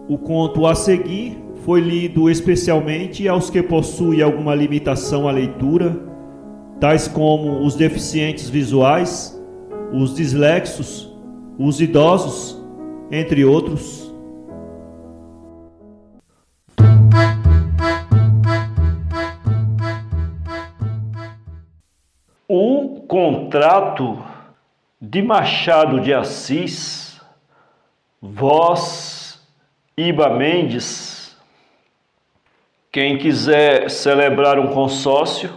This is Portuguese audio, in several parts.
O conto a seguir foi lido especialmente aos que possuem alguma limitação à leitura, tais como os deficientes visuais, os dislexos, os idosos, entre outros. O Contrato de Machado de Assis, voz Iba Mendes. Quem quiser celebrar um consórcio,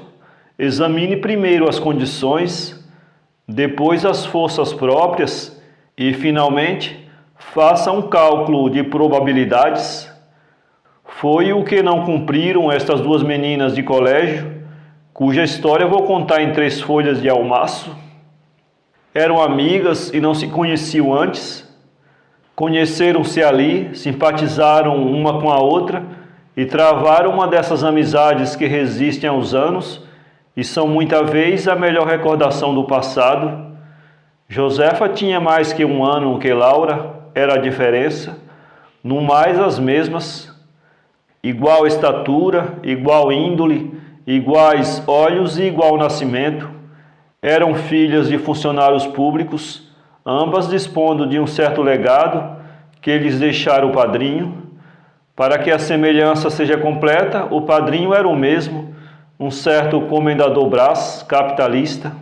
examine primeiro as condições, depois as forças próprias e, finalmente, faça um cálculo de probabilidades. Foi o que não cumpriram estas duas meninas de colégio, cuja história vou contar em 3 folhas de almaço. Eram amigas e não se conheciam antes. Conheceram-se ali, simpatizaram uma com a outra e travaram uma dessas amizades que resistem aos anos e são muita vez a melhor recordação do passado. Josefa tinha mais que 1 ano que Laura, era a diferença, no mais as mesmas, igual estatura, igual índole, iguais olhos e igual nascimento. Eram filhas de funcionários públicos, ambas dispondo de um certo legado que lhes deixara o padrinho. Para que a semelhança seja completa, o padrinho era o mesmo, um certo comendador Brás, capitalista.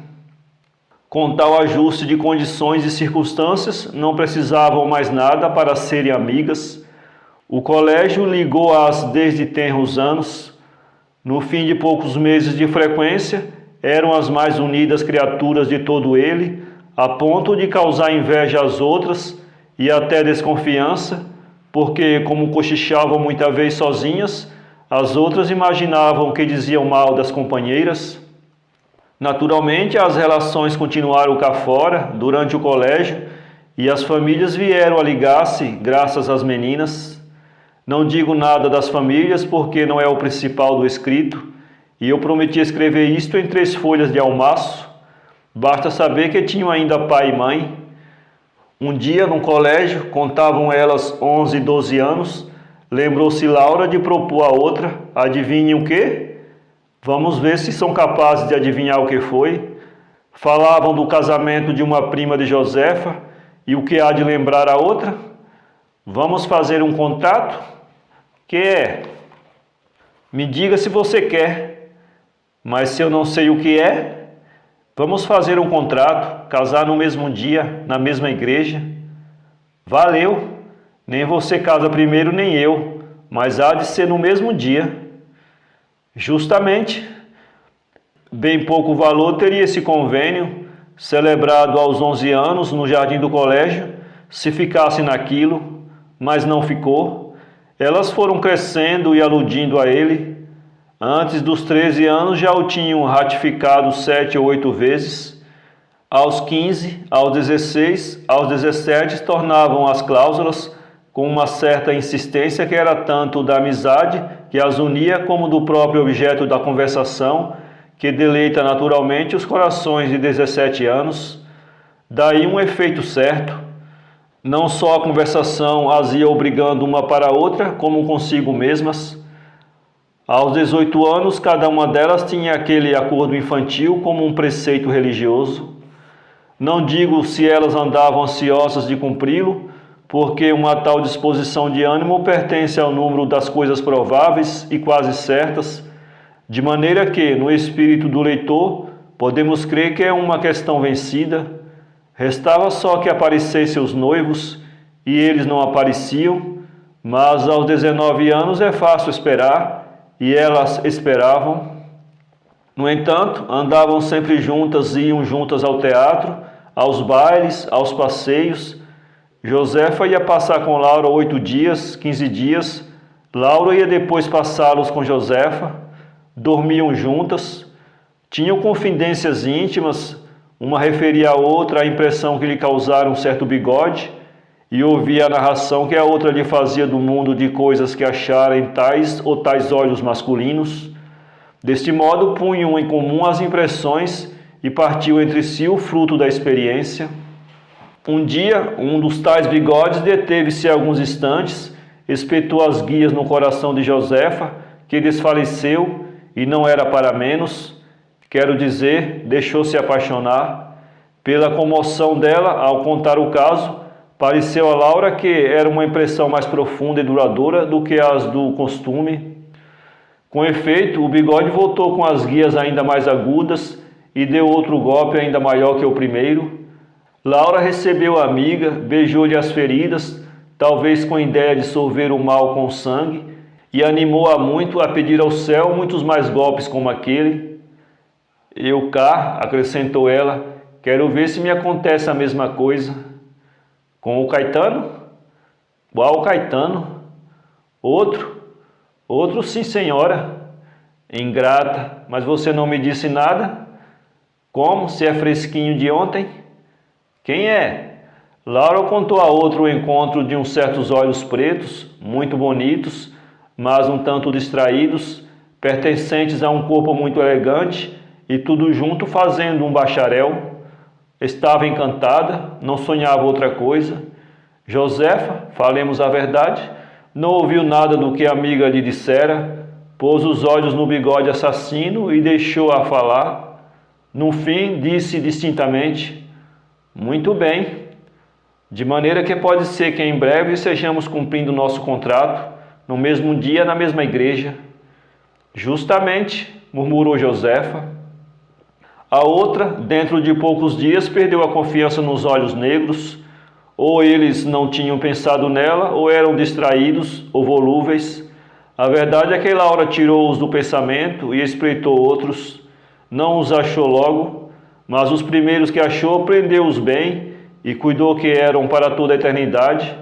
Com tal ajuste de condições e circunstâncias, não precisavam mais nada para serem amigas. O colégio ligou-as desde tenros anos. No fim de poucos meses de frequência, eram as mais unidas criaturas de todo ele, a ponto de causar inveja às outras e até desconfiança, porque, como cochichavam muita vez sozinhas, as outras imaginavam que diziam mal das companheiras. Naturalmente, as relações continuaram cá fora, durante o colégio, e as famílias vieram a ligar-se, graças às meninas. Não digo nada das famílias, porque não é o principal do escrito, e eu prometi escrever isto em 3 folhas de almaço. Basta saber que tinham ainda pai e mãe. Um dia, no colégio, contavam elas 11 e 12 anos, lembrou-se Laura de propor a outra, adivinhem o quê? Vamos ver se são capazes de adivinhar o que foi. Falavam do casamento de uma prima de Josefa, e o que há de lembrar a outra? Vamos fazer um contrato? Que é? Me diga se você quer, mas se eu não sei o que é, vamos fazer um contrato, casar no mesmo dia, na mesma igreja. Valeu, nem você casa primeiro nem eu, mas há de ser no mesmo dia. Justamente, bem pouco valor teria esse convênio, celebrado aos 11 anos no jardim do colégio, se ficasse naquilo, mas não ficou. Elas foram crescendo e aludindo a ele. Antes dos 13 anos já o tinham ratificado 7 ou 8 vezes. Aos 15, aos 16, aos 17 tornavam as cláusulas com uma certa insistência que era tanto da amizade que as unia como do próprio objeto da conversação, que deleita naturalmente os corações de 17 anos. Daí um efeito certo. Não só a conversação as ia obrigando uma para a outra, como consigo mesmas. Aos 18 anos, cada uma delas tinha aquele acordo infantil como um preceito religioso. Não digo se elas andavam ansiosas de cumpri-lo, porque uma tal disposição de ânimo pertence ao número das coisas prováveis e quase certas, de maneira que, no espírito do leitor, podemos crer que é uma questão vencida. Restava só que aparecessem os noivos, e eles não apareciam, mas aos 19 anos é fácil esperar, e elas esperavam. No entanto, andavam sempre juntas, iam juntas ao teatro, aos bailes, aos passeios. Josefa ia passar com Laura 8 dias, 15 dias. Laura ia depois passá-los com Josefa. Dormiam juntas. Tinham confidências íntimas. Uma referia à outra a impressão que lhe causara um certo bigode, e ouvia a narração que a outra lhe fazia do mundo de coisas que achara em tais ou tais olhos masculinos. Deste modo, punham em comum as impressões e partiu entre si o fruto da experiência. Um dia, um dos tais bigodes deteve-se alguns instantes espetou as guias no coração de Josefa, que desfaleceu e não era para menos, quero dizer, deixou-se apaixonar. Pela comoção dela ao contar o caso, pareceu a Laura que era uma impressão mais profunda e duradoura do que as do costume. Com efeito, o Bigode voltou com as guias ainda mais agudas e deu outro golpe ainda maior que o primeiro. Laura recebeu a amiga, beijou-lhe as feridas, talvez com a ideia de dissolver o mal com o sangue, e animou-a muito a pedir ao céu muitos mais golpes como aquele. Eu cá, acrescentou ela, quero ver se me acontece a mesma coisa. Com o Caetano? Qual Caetano? Outro sim, senhora. Ingrata, mas você não me disse nada? Como, se é fresquinho de ontem? Quem é? Laura contou a outro o encontro de uns certos olhos pretos, muito bonitos, mas um tanto distraídos, pertencentes a um corpo muito elegante, e tudo junto fazendo um bacharel. Estava encantada, não sonhava outra coisa. Josefa, falemos a verdade, não ouviu nada do que a amiga lhe dissera, pôs os olhos no Bigode assassino e deixou-a falar. No fim, disse distintamente: muito bem, de maneira que pode ser que em breve sejamos cumprindo nosso contrato, no mesmo dia, na mesma igreja. Justamente, murmurou Josefa. A outra, dentro de poucos dias, perdeu a confiança nos olhos negros. Ou eles não tinham pensado nela, ou eram distraídos ou volúveis. A verdade é que Laura tirou-os do pensamento e espreitou outros. Não os achou logo, mas os primeiros que achou prendeu-os bem e cuidou que eram para toda a eternidade.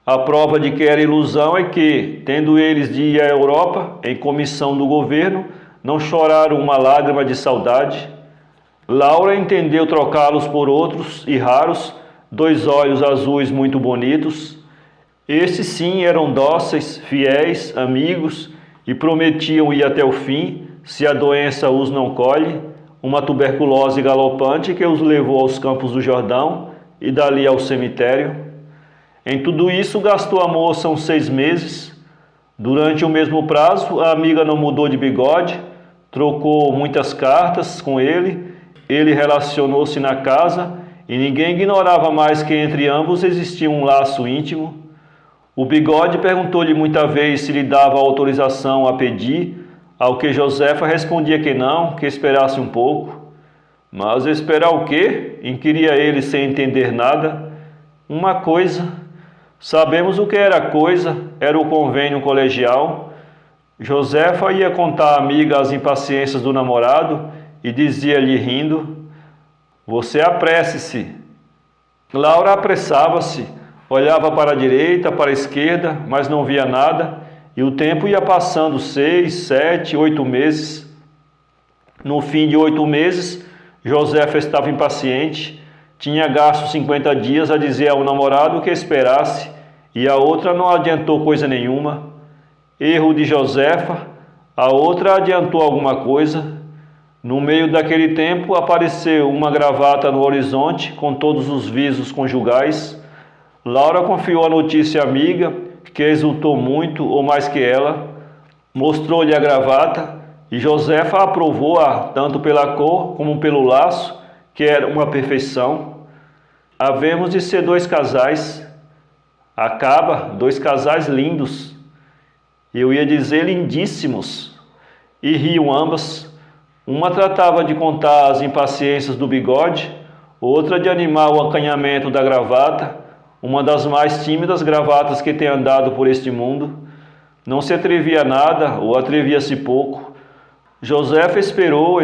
A prova de que era ilusão é que, tendo eles de ir à Europa, em comissão do governo, não choraram uma lágrima de saudade. Laura entendeu trocá-los por outros e raros, 2 olhos azuis muito bonitos. Esses sim eram dóceis, fiéis, amigos e prometiam ir até o fim, se a doença os não colhe, uma tuberculose galopante que os levou aos campos do Jordão e dali ao cemitério. Em tudo isso gastou a moça uns 6 meses. Durante o mesmo prazo, a amiga não mudou de Bigode, trocou muitas cartas com ele relacionou-se na casa e ninguém ignorava mais que entre ambos existia um laço íntimo. O Bigode perguntou-lhe muita vez se lhe dava autorização a pedir, ao que Josefa respondia que não, que esperasse um pouco. Mas esperar o quê? Inquiria ele sem entender nada. Uma coisa. Sabemos o que era a coisa, era o convênio colegial. Josefa ia contar à amiga as impaciências do namorado e dizia-lhe rindo: você apresse-se. Laura apressava-se, olhava para a direita, para a esquerda, mas não via nada, e o tempo ia passando 6, 7, 8 meses. No fim de 8 meses, Josefa estava impaciente, tinha gasto 50 dias a dizer ao namorado que esperasse, e a outra não adiantou coisa nenhuma. Erro de Josefa, a outra adiantou alguma coisa. No meio daquele tempo apareceu uma gravata no horizonte com todos os visos conjugais. Laura confiou a notícia à amiga, que exultou muito ou mais que ela, mostrou-lhe a gravata e Josefa aprovou-a tanto pela cor como pelo laço, que era uma perfeição. Havemos de ser 2 casais. Acaba, 2 casais lindos. Eu ia dizer lindíssimos. E riam ambas. Uma tratava de contar as impaciências do Bigode, outra de animar o acanhamento da gravata, uma das mais tímidas gravatas que tem andado por este mundo. Não se atrevia a nada, ou atrevia-se pouco. Josefa esperou,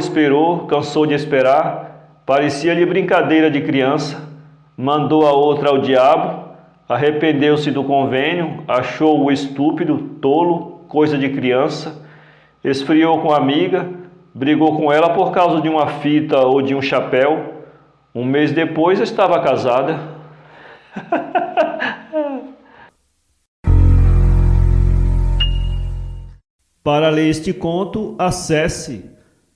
cansou de esperar, parecia-lhe brincadeira de criança. Mandou a outra ao diabo, arrependeu-se do convênio, achou-o estúpido, tolo, coisa de criança, esfriou com a amiga, brigou com ela por causa de uma fita ou de um chapéu. 1 mês depois estava casada. Para ler este conto, acesse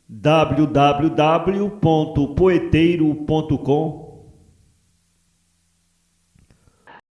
www.poeteiro.com